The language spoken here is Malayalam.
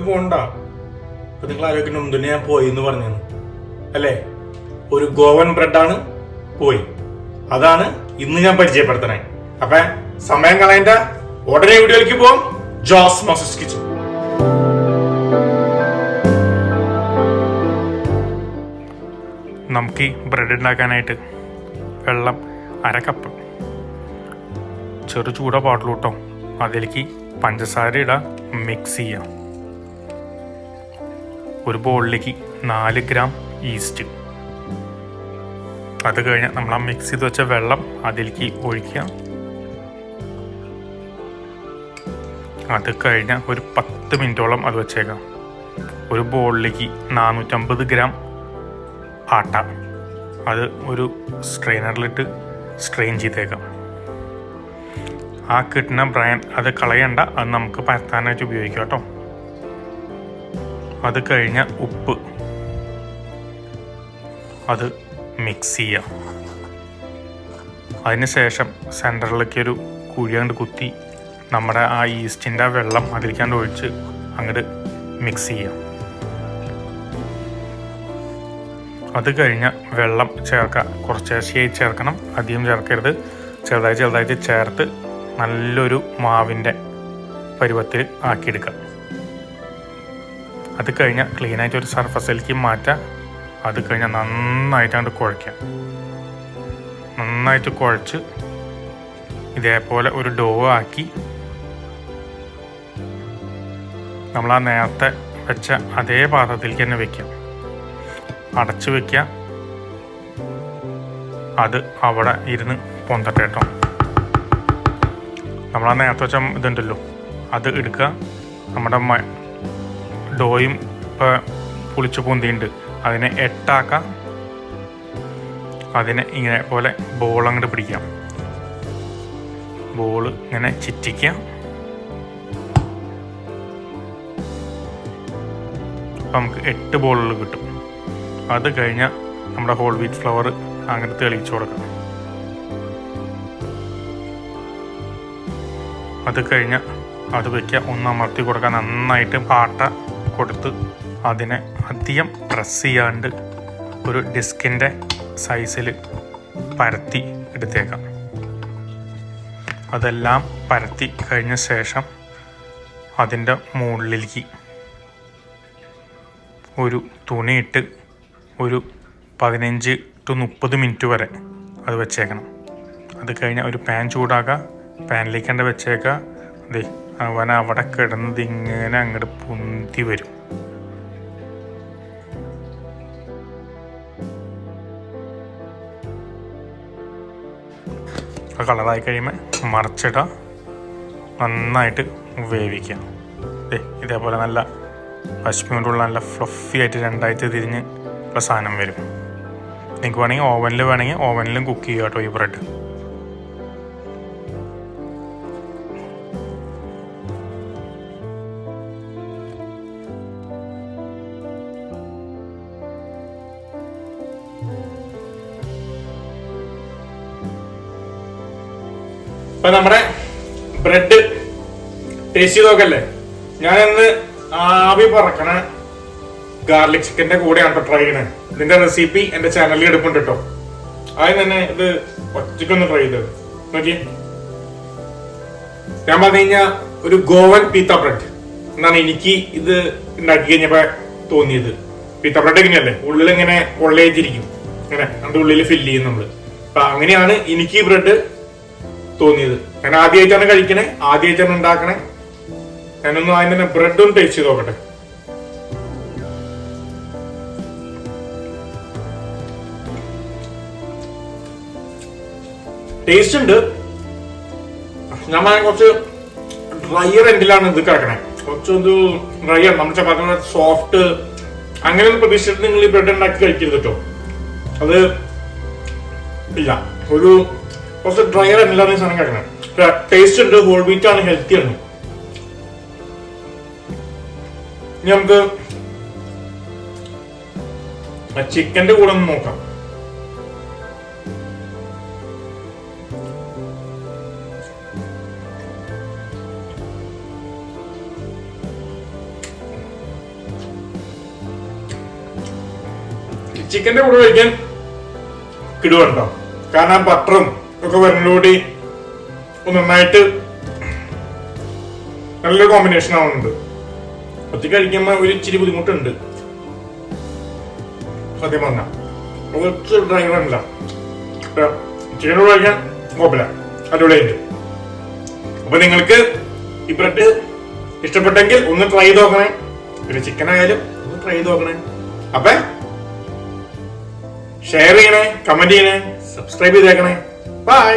പോണ്ട. അപ്പൊ നിങ്ങൾ ആലോചിക്കണം എന്തിനാ ഞാൻ പോയി എന്ന് പറഞ്ഞു അല്ലേ? ഒരു ഗോവൻ ബ്രെഡാണ് പോയി. അതാണ് ഇന്ന് ഞാൻ പരിചയപ്പെടുത്തണേ. അപ്പൊ സമയം കളയണ്ട, ഉടനെ വീഡിയോയിലേക്ക് പോവാം. Jose Moses Kitchen. നമുക്ക് ഈ ബ്രെഡ് ഉണ്ടാക്കാനായിട്ട് വെള്ളം 1/2 കപ്പ്, ചെറു ചൂട പാടുള്ളൂ കേട്ടോ. അതിലേക്ക് പഞ്ചസാര ഇടാം, മിക്സ് ചെയ്യാം. ഒരു ബോളിലേക്ക് 4 ഗ്രാം ഈസ്റ്റ്. അത് കഴിഞ്ഞ് നമ്മൾ ആ മിക്സ് ചെയ്ത് വെച്ച വെള്ളം അതിലേക്ക് ഒഴിക്കുക. അത് കഴിഞ്ഞ് ഒരു 10 മിനിറ്റോളം അത് വെച്ചേക്കാം. ഒരു ബോളിലേക്ക് 450 ഗ്രാം ആട്ട, അത് ഒരു സ്ട്രെയിനറിലിട്ട് സ്ട്രെയിൻ ചെയ്തേക്കാം. ആ കിട്ടുന്ന ബ്രയൻ അത് കളയണ്ട, അത് നമുക്ക് പരത്താനായിട്ട് ഉപയോഗിക്കാം കേട്ടോ. അത് കഴിഞ്ഞ ഉപ്പ് അത് മിക്സ് ചെയ്യാം. അതിന് ശേഷം സെൻറ്ററിലേക്ക് ഒരു കുഴി അങ്ങോട്ട് കുത്തി നമ്മുടെ ആ ഈസ്റ്റിൻ്റെ വെള്ളം അതിലേക്കാണ്ട് ഒഴിച്ച് അങ്ങോട്ട് മിക്സ് ചെയ്യാം. അത് കഴിഞ്ഞ് വെള്ളം ചേർക്കുക. കുറച്ചേശയായി ചേർക്കണം, അധികം ചേർക്കരുത്. ചെറുതായിട്ട് ചേർത്ത് നല്ലൊരു മാവിൻ്റെ പരുവത്തിൽ ആക്കിയെടുക്കുക. അത് കഴിഞ്ഞ് ക്ലീനായിട്ട് ഒരു സർഫസിലേക്ക് മാറ്റുക. അത് കഴിഞ്ഞ് നന്നായിട്ട് കുഴയ്ക്കുക. നന്നായിട്ട് കുഴച്ച് ഇതേപോലെ ഒരു ഡോ ആക്കി നമ്മൾ ആ നേരത്തെ വെച്ച അതേ പാത്രത്തിലേക്ക് തന്നെ വയ്ക്കാം. അടച്ച് വയ്ക്കുക. അത് അവിടെ ഇരുന്ന് പൊന്തട്ടെ കേട്ടോ. നമ്മളാ നേരത്തെ വെച്ച ഇതുണ്ടല്ലോ, അത് എടുക്കുക. നമ്മുടെ ഡോയും ഇപ്പോൾ പുളിച്ച് പൊന്തിയുണ്ട്, അതിനെ 8 ആക്കാം. അതിനെ ഇങ്ങനെ പോലെ ബോൾ അങ്ങോട്ട് പിടിക്കാം. ബോള് ഇങ്ങനെ ചുറ്റിക്കുക. അപ്പം നമുക്ക് 8 ബോളുകൾ കിട്ടും. അത് കഴിഞ്ഞാൽ നമ്മുടെ ഹോൾ വീറ്റ് ഫ്ലവർ അങ്ങോട്ട് തെളിയിച്ചു കൊടുക്കാം. അത് കഴിഞ്ഞാൽ അത് വയ്ക്കുക. ഒന്ന് അമർത്തി കൊടുക്കാൻ, നന്നായിട്ട് പാട്ട കൊടുത്ത് അതിനെ അധികം പ്രസ് ചെയ്യാണ്ട് ഒരു ഡിസ്കിൻ്റെ സൈസിൽ പരത്തി എടുത്തേക്കാം. അതെല്ലാം പരത്തി കഴിഞ്ഞ ശേഷം അതിൻ്റെ മുകളിലേക്ക് ഒരു തുണിയിട്ട് ഒരു 15 to 30 മിനിറ്റ് വരെ അത് വെച്ചേക്കണം. അത് കഴിഞ്ഞാൽ ഒരു പാൻ ചൂടാക്കുക, പാനിലേക്ക് കണ്ട് വെച്ചേക്കുക. അതെ, അവൻ അവിടെ കിടന്നത് ഇങ്ങനെ അങ്ങോട്ട് പൊന്തി വരും. ആ കളറായി കഴിയുമ്പോൾ മറിച്ചിടുക, നന്നായിട്ട് വേവിക്കുക. ഇതേപോലെ നല്ല പശുപ്പ് കൊണ്ടുള്ള നല്ല ഫ്ലഫി ആയിട്ട് 2ആയിട്ട് തിരിഞ്ഞ് ഉള്ള സാധനം വരും. നിങ്ങൾക്ക് വേണമെങ്കിൽ ഓവനിലും കുക്ക് ചെയ്യുക കേട്ടോ ഈ ബ്രെഡ്. ഇപ്പൊ നമ്മുടെ ബ്രെഡ് ടേസ്റ്റ് ചെയ്ത് നോക്കല്ലേ. ഞാനിന്ന് ആവി പറക്കണ ഗാർലിക് ചിക്കന്റെ കൂടെയാണ് ട്രൈ ചെയ്യണേ. ഇതിന്റെ റെസിപ്പി എന്റെ ചാനലിൽ എടുപ്പുണ്ട് കേട്ടോ. ആദ്യം തന്നെ ഇത് ഒറ്റയ്ക്കൊന്ന് ട്രൈ ചെയ്ത് നോക്കി. ഞാൻ പറഞ്ഞു കഴിഞ്ഞാൽ ഒരു ഗോവൻ പീത്ത ബ്രെഡ് എന്നാണ് എനിക്ക് ഇത് ഉണ്ടാക്കി കഴിഞ്ഞപ്പോ തോന്നിയത്. പീത്ത ബ്രെഡ് എങ്ങനെയല്ലേ, ഉള്ളിലിങ്ങനെ പൊള്ളയേറ്റിരിക്കും, ഇങ്ങനെ അതിന്റെ ഉള്ളിൽ ഫില്ല് ചെയ്യും നമ്മള്. അപ്പൊ അങ്ങനെയാണ് എനിക്ക് ഈ ബ്രെഡ് തോന്നിയത്. ഞാൻ ആദ്യമായിട്ടാണ് കഴിക്കണേ, ആദ്യമായിട്ടാണ് ഉണ്ടാക്കണേ. ഞാനൊന്നും അതിന്റെ ബ്രെഡ് ഒന്ന് ടേസ്റ്റ് ചെയ്ത് നോക്കട്ടെ. ടേസ്റ്റ് ഉണ്ട്. ഞാൻ കുറച്ച് ഡ്രയർ എൻഡിലാണ് ഇത് കിടക്കണേ. കുറച്ചൊരു ഡ്രയർ, നമ്മൾ ചപ്പാത്തി സോഫ്റ്റ് അങ്ങനെയൊന്നും പ്രതീക്ഷിച്ചിട്ട് നിങ്ങൾ ഈ ബ്രെഡ് ഉണ്ടാക്കി കഴിക്കരുത് കേട്ടോ. അത് ഇല്ല, ഒരു കുറച്ച് ഡ്രയർ എൻഡിലാണ് ഈ സാധനം കിടക്കണേ. ടേസ്റ്റ് ഉണ്ട്, ഹോൾ വീറ്റ് ആണ്, ഹെൽത്തി ആണ്. ഇനി നമുക്ക് ചിക്കന്റെ കൂടെ ഒന്ന് നോക്കാം. ചിക്കന്റെ കൂടെ കഴിക്കാൻ കിടുവണ്ടോ, കാരണം ബട്ടറും ഒക്കെ വരുന്നതോടെ നന്നായിട്ട് നല്ലൊരു കോമ്പിനേഷൻ ആവുന്നുണ്ട്. ഒറ്റ കഴിക്കുമ്പോ ഒരു ഇച്ചിരി ബുദ്ധിമുട്ടുണ്ട് സത്യം പറഞ്ഞ, ഡ്രൈവറല്ല. ചിക്കനോട് കഴിക്കാൻ കുഴപ്പമില്ല, അടിപൊളിയായിട്ട്. അപ്പൊ നിങ്ങൾക്ക് ഈ ബ്രെഡ് ഇഷ്ടപ്പെട്ടെങ്കിൽ ഒന്ന് ട്രൈ ചെയ്ത് നോക്കണേ. പിന്നെ ചിക്കൻ ആയാലും ഒന്ന് ട്രൈ ചെയ്ത് നോക്കണേ. അപ്പൊ ഷെയർ ചെയ്യണേ, കമന്റ് ചെയ്യണേ, സബ്സ്ക്രൈബ് ചെയ്തേക്കണേ. ബൈ.